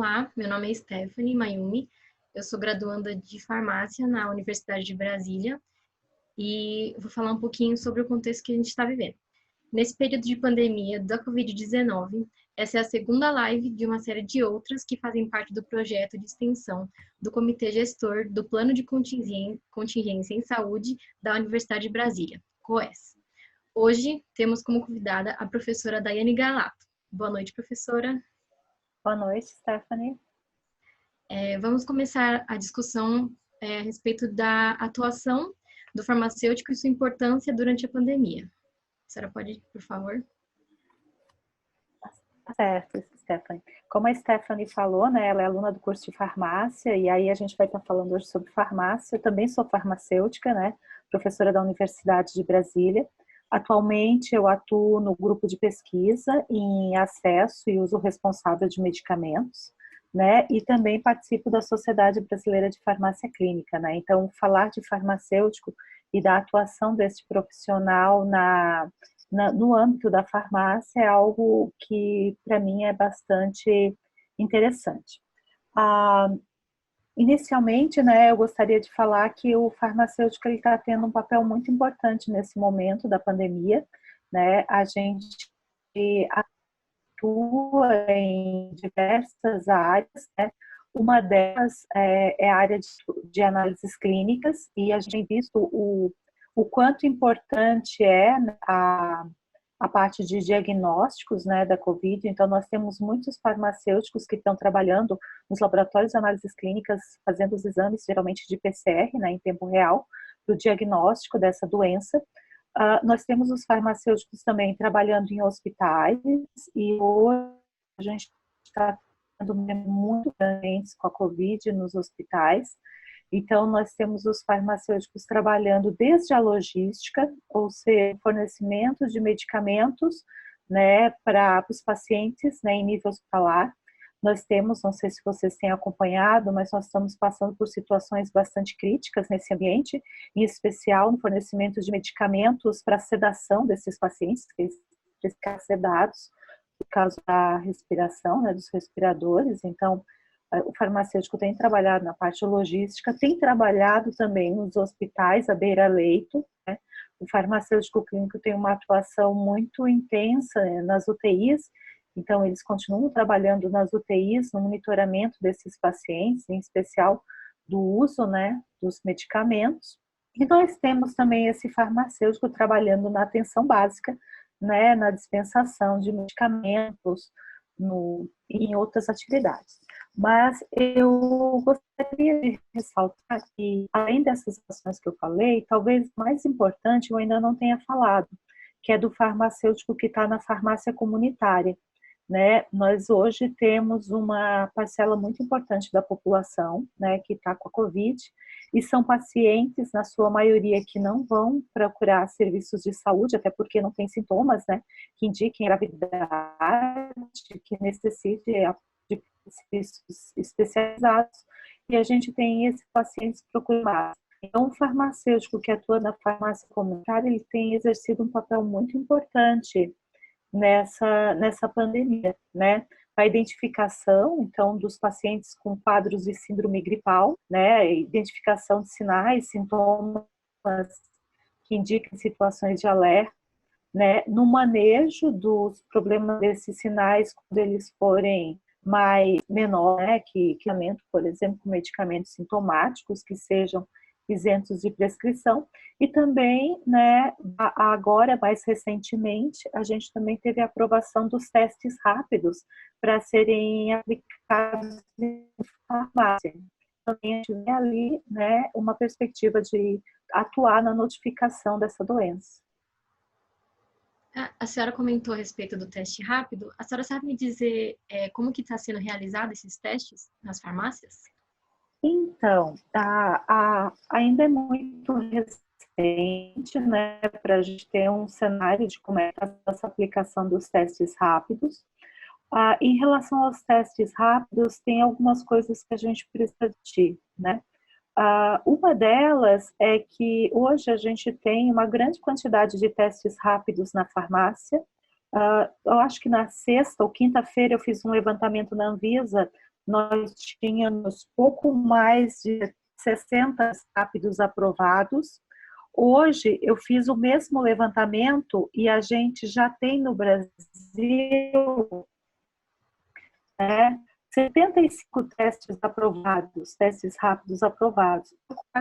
Olá, meu nome é Stephanie Mayumi, eu sou graduanda de farmácia na Universidade de Brasília e vou falar um pouquinho sobre o contexto que a gente está vivendo. Nesse período de pandemia da Covid-19, essa é a segunda live de uma série de outras que fazem parte do projeto de extensão do Comitê Gestor do Plano de Contingência em Saúde da Universidade de Brasília, COES. Hoje temos como convidada a professora Daiane Galato. Boa noite, professora. Boa noite, Stephanie. Vamos começar a discussão a respeito da atuação do farmacêutico e sua importância durante a pandemia. A senhora pode, por favor? Certo, Stephanie. Como a Stephanie falou, né, ela é aluna do curso de farmácia, e aí a gente vai estar falando hoje sobre farmácia. Eu também sou farmacêutica, né, professora da Universidade de Brasília. Atualmente eu atuo no grupo de pesquisa em acesso e uso responsável de medicamentos, né, e também participo da Sociedade Brasileira de Farmácia Clínica, né. Então, falar de farmacêutico e da atuação desse profissional no âmbito da farmácia é algo que, para mim, é bastante interessante. Inicialmente, né, eu gostaria de falar que o farmacêutico está tendo um papel muito importante nesse momento da pandemia, né? A gente atua em diversas áreas, né? Uma delas é a área de análises clínicas, e a gente tem visto o quanto importante é a parte de diagnósticos, né, da Covid. Então, nós temos muitos farmacêuticos que estão trabalhando nos laboratórios de análises clínicas, fazendo os exames, geralmente de PCR, né, em tempo real, para o diagnóstico dessa doença. Nós temos os farmacêuticos também trabalhando em hospitais, e hoje a gente está tendo muito doentes com a Covid nos hospitais. Então, nós temos os farmacêuticos trabalhando desde a logística, ou seja, fornecimento de medicamentos, né, para os pacientes, né, em nível hospitalar. Nós temos, não sei se vocês têm acompanhado, mas nós estamos passando por situações bastante críticas nesse ambiente, em especial no fornecimento de medicamentos para a sedação desses pacientes, que eles precisam ficar sedados por causa da respiração, né, dos respiradores. Então, o farmacêutico tem trabalhado na parte logística, tem trabalhado também nos hospitais à beira-leito, né? O farmacêutico clínico tem uma atuação muito intensa, né, nas UTIs, então eles continuam trabalhando nas UTIs, no monitoramento desses pacientes, em especial do uso, né, dos medicamentos. E nós temos também esse farmacêutico trabalhando na atenção básica, né, na dispensação de medicamentos, em outras atividades. Mas eu gostaria de ressaltar que, além dessas ações que eu falei, talvez mais importante eu ainda não tenha falado, que é do farmacêutico que está na farmácia comunitária, né? Nós hoje temos uma parcela muito importante da população, né, que está com a Covid, e são pacientes, na sua maioria, que não vão procurar serviços de saúde, até porque não tem sintomas, né, que indiquem gravidade, que necessite de serviços especializados, e a gente tem esses pacientes procurados. Então, o farmacêutico que atua na farmácia comunitária, ele tem exercido um papel muito importante nessa pandemia, né? A identificação, então, dos pacientes com quadros de síndrome gripal, né? Identificação de sinais, sintomas que indicam situações de alerta, né? No manejo dos problemas desses sinais, quando eles forem mais menor, né? Que por exemplo, com medicamentos sintomáticos que sejam isentos de prescrição, e também, né, agora, mais recentemente, a gente também teve a aprovação dos testes rápidos para serem aplicados em farmácia. Também a gente vê ali, né, uma perspectiva de atuar na notificação dessa doença. A senhora comentou a respeito do teste rápido. A senhora sabe me dizer como que está sendo realizado esses testes nas farmácias? Então, ainda é muito recente, né, para a gente ter um cenário de como é essa aplicação dos testes rápidos. Em relação aos testes rápidos, tem algumas coisas que a gente precisa discutir, né? Uma delas é que hoje a gente tem uma grande quantidade de testes rápidos na farmácia. Eu acho que na sexta ou quinta-feira eu fiz um levantamento na Anvisa nós tínhamos pouco mais de 60 rápidos aprovados. Hoje, eu fiz o mesmo levantamento e a gente já tem no Brasil, né, 75 testes aprovados, testes rápidos aprovados.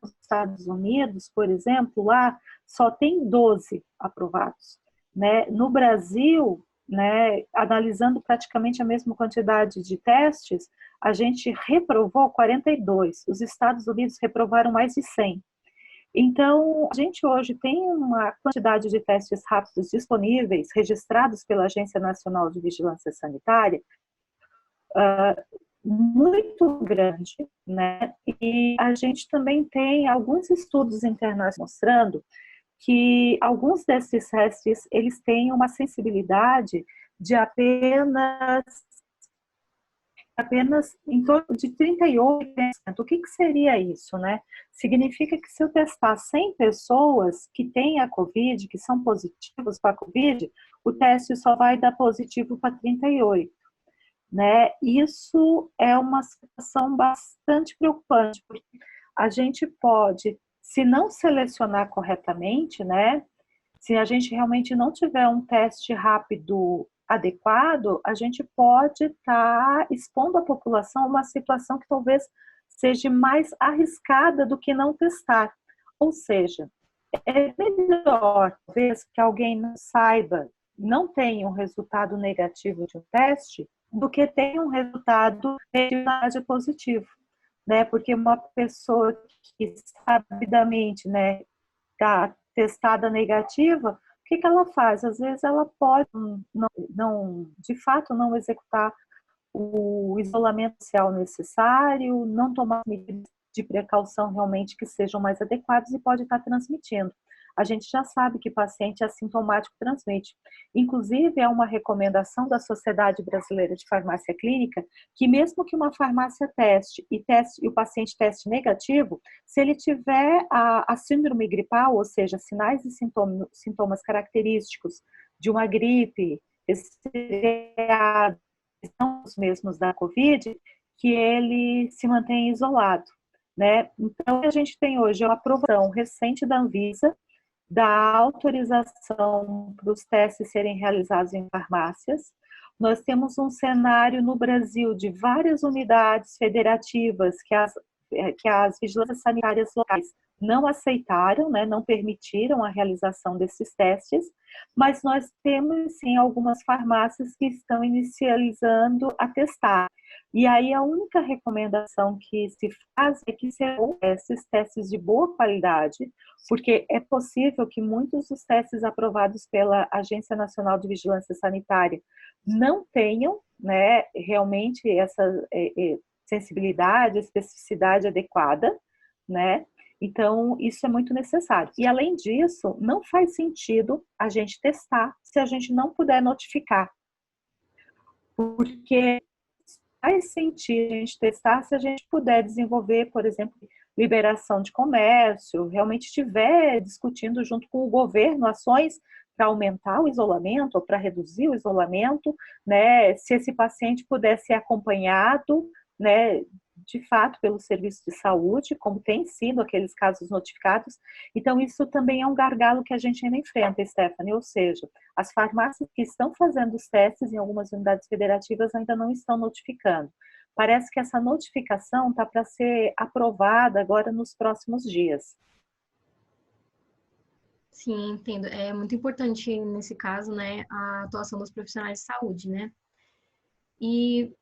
Nos Estados Unidos, por exemplo, lá só tem 12 aprovados. Né? No Brasil, né, analisando praticamente a mesma quantidade de testes, a gente reprovou 42. Os Estados Unidos reprovaram mais de 100. Então, a gente hoje tem uma quantidade de testes rápidos disponíveis, registrados pela Agência Nacional de Vigilância Sanitária, muito grande, né? E a gente também tem alguns estudos internacionais mostrando que alguns desses testes, eles têm uma sensibilidade de apenas em torno de 38%. O que seria isso, né? Significa que se eu testar 100 pessoas que têm a COVID, que são positivos para a COVID, o teste só vai dar positivo para 38. Né? Isso é uma situação bastante preocupante, porque a gente pode, se não selecionar corretamente, né? Se a gente realmente não tiver um teste rápido adequado, a gente pode estar expondo a população a uma situação que talvez seja mais arriscada do que não testar. Ou seja, é melhor, talvez, que alguém não saiba, não tenha um resultado negativo de um teste, do que tenha um resultado positivo. Né? Porque uma pessoa que sabidamente, né, está testada negativa, o que ela faz? Às vezes ela pode de fato não executar o isolamento social necessário, não tomar medidas de precaução realmente que sejam mais adequadas e pode estar transmitindo. A gente já sabe que paciente assintomático transmite. Inclusive, é uma recomendação da Sociedade Brasileira de Farmácia Clínica que mesmo que uma farmácia teste e o paciente teste negativo, se ele tiver a síndrome gripal, ou seja, sinais e sintomas característicos de uma gripe, resfriado, são os mesmos da COVID, que ele se mantém isolado. Né? Então, a gente tem hoje uma aprovação recente da Anvisa da autorização para os testes serem realizados em farmácias. Nós temos um cenário no Brasil de várias unidades federativas que as vigilâncias sanitárias locais não aceitaram, né, não permitiram a realização desses testes, mas nós temos sim algumas farmácias que estão inicializando a testar. E aí a única recomendação que se faz é que sejam esses testes de boa qualidade, porque é possível que muitos dos testes aprovados pela Agência Nacional de Vigilância Sanitária não tenham, né, realmente essa sensibilidade, especificidade adequada, né? Então, isso é muito necessário. E, além disso, não faz sentido a gente testar se a gente não puder notificar. Porque faz sentido a gente testar se a gente puder desenvolver, por exemplo, liberação de comércio, realmente estiver discutindo junto com o governo ações para aumentar o isolamento ou para reduzir o isolamento, né? Se esse paciente puder ser acompanhado, né, de fato pelo serviço de saúde, como tem sido aqueles casos notificados. Então, isso também é um gargalo que a gente ainda enfrenta, Stephanie, ou seja, as farmácias que estão fazendo os testes em algumas unidades federativas ainda não estão notificando. Parece que essa notificação está para ser aprovada agora nos próximos dias. Sim, entendo. É muito importante nesse caso, né, a atuação dos profissionais de saúde, né? E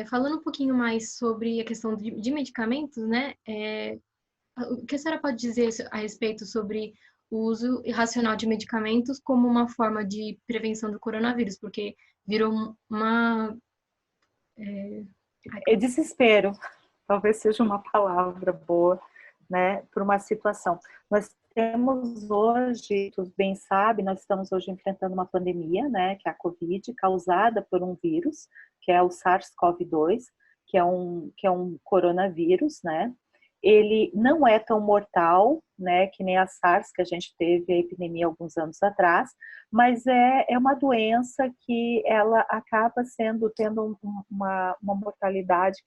falando um pouquinho mais sobre a questão de medicamentos, né? O que a senhora pode dizer a respeito sobre o uso irracional de medicamentos como uma forma de prevenção do coronavírus? Porque virou uma... É desespero, talvez seja uma palavra boa, né, para uma situação. Nós temos hoje, tu bem sabe, nós estamos hoje enfrentando uma pandemia, né, que é a Covid, causada por um vírus, que é o SARS-CoV-2, que é um coronavírus, né? Ele não é tão mortal, né, que nem a SARS, que a gente teve a epidemia alguns anos atrás, mas é uma doença que ela acaba tendo uma mortalidade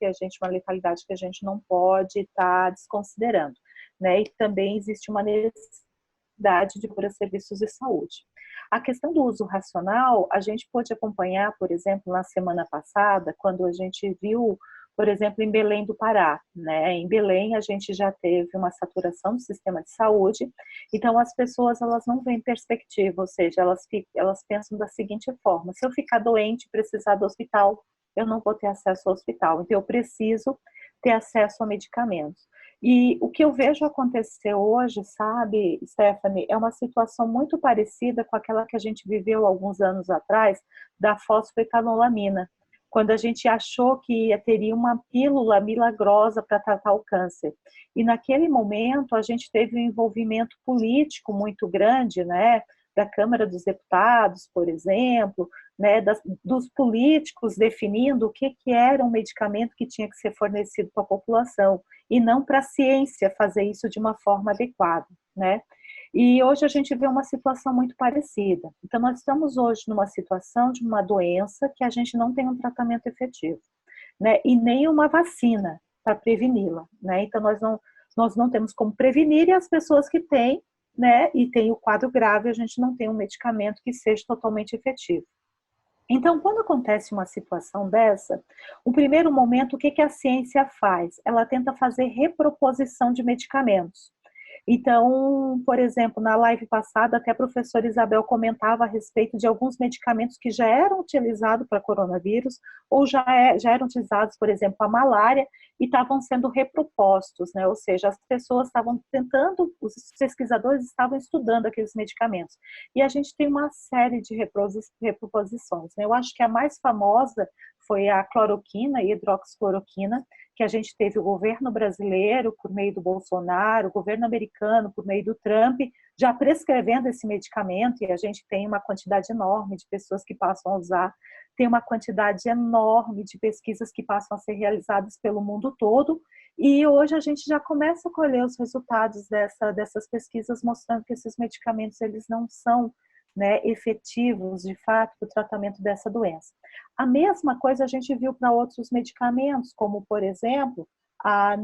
uma letalidade que a gente não pode estar desconsiderando, né, e também existe uma necessidade de procurar serviços de saúde. A questão do uso racional, a gente pôde acompanhar, por exemplo, na semana passada, quando a gente viu, por exemplo, em Belém do Pará, né? Em Belém a gente já teve uma saturação do sistema de saúde, então as pessoas elas não veem perspectiva, ou seja, elas pensam da seguinte forma: se eu ficar doente e precisar do hospital, eu não vou ter acesso ao hospital, então eu preciso ter acesso a medicamentos. E o que eu vejo acontecer hoje, sabe, Stephanie, é uma situação muito parecida com aquela que a gente viveu alguns anos atrás da fosfetanolamina, quando a gente achou que teria uma pílula milagrosa para tratar o câncer. E naquele momento a gente teve um envolvimento político muito grande, né, da Câmara dos Deputados, por exemplo, né, dos políticos definindo o que era um medicamento que tinha que ser fornecido para a população, e não para a ciência fazer isso de uma forma adequada, né? E hoje a gente vê uma situação muito parecida. Então, nós estamos hoje numa situação de uma doença que a gente não tem um tratamento efetivo, né? E nem uma vacina para preveni-la, né? Então, nós não temos como prevenir, e as pessoas que têm, né, e tem o quadro grave, a gente não tem um medicamento que seja totalmente efetivo. Então, quando acontece uma situação dessa, o primeiro momento, o que a ciência faz? Ela tenta fazer reproposição de medicamentos. Então, por exemplo, na live passada, até a professora Isabel comentava a respeito de alguns medicamentos que já eram utilizados para coronavírus, ou já eram utilizados, por exemplo, para malária, e estavam sendo repropostos, né? Ou seja, as pessoas estavam tentando, os pesquisadores estavam estudando aqueles medicamentos. E a gente tem uma série de reproposições, né? Eu acho que a mais famosa foi a cloroquina, a hidroxicloroquina, que a gente teve o governo brasileiro, por meio do Bolsonaro, o governo americano, por meio do Trump, já prescrevendo esse medicamento, e a gente tem uma quantidade enorme de pessoas que passam a usar, tem uma quantidade enorme de pesquisas que passam a ser realizadas pelo mundo todo, e hoje a gente já começa a colher os resultados dessas pesquisas, mostrando que esses medicamentos eles não são, né, efetivos, de fato, para o tratamento dessa doença. A mesma coisa a gente viu para outros medicamentos, como, por exemplo, a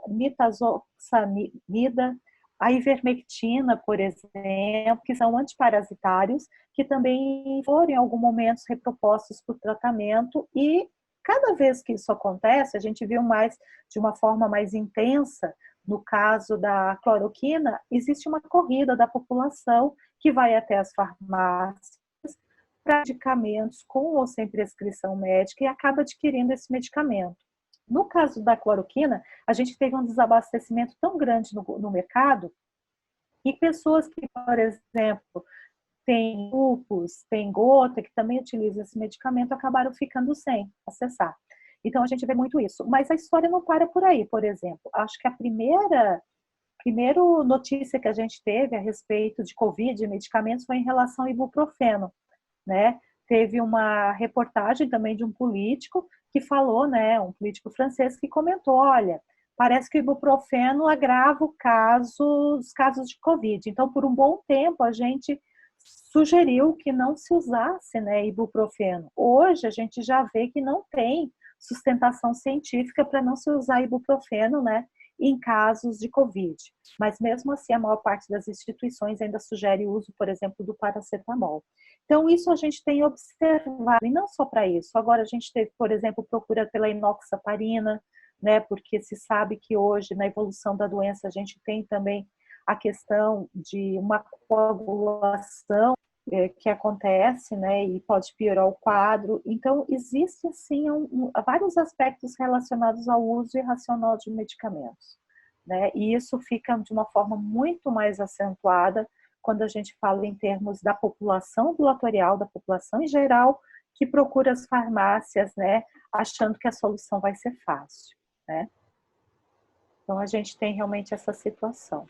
nitazoxanida, a ivermectina, por exemplo, que são antiparasitários, que também foram, em algum momento, repropostos para o tratamento, e cada vez que isso acontece, a gente viu mais, de uma forma mais intensa, no caso da cloroquina, existe uma corrida da população que vai até as farmácias para medicamentos com ou sem prescrição médica e acaba adquirindo esse medicamento. No caso da cloroquina, a gente teve um desabastecimento tão grande no mercado, e pessoas que, por exemplo, têm lúpus, têm gota, que também utilizam esse medicamento, acabaram ficando sem acessar. Então, a gente vê muito isso. Mas a história não para por aí, por exemplo. Acho que a primeira notícia que a gente teve a respeito de Covid e medicamentos foi em relação ao ibuprofeno, né? Teve uma reportagem também de um político que falou, né, um político francês que comentou, olha, parece que o ibuprofeno agrava os casos de Covid. Então, por um bom tempo, a gente sugeriu que não se usasse, né, ibuprofeno. Hoje, a gente já vê que não tem sustentação científica para não se usar ibuprofeno, né, em casos de Covid. Mas, mesmo assim, a maior parte das instituições ainda sugere o uso, por exemplo, do paracetamol. Então, isso a gente tem observado, e não só para isso. Agora, a gente teve, por exemplo, procura pela inoxaparina, né, porque se sabe que hoje, na evolução da doença, a gente tem também a questão de uma coagulação que acontece, né, e pode piorar o quadro. Então, existe, assim, vários aspectos relacionados ao uso irracional de medicamentos, né, e isso fica de uma forma muito mais acentuada quando a gente fala em termos da população ambulatorial, da população em geral, que procura as farmácias, né, achando que a solução vai ser fácil, né. Então, a gente tem realmente essa situação.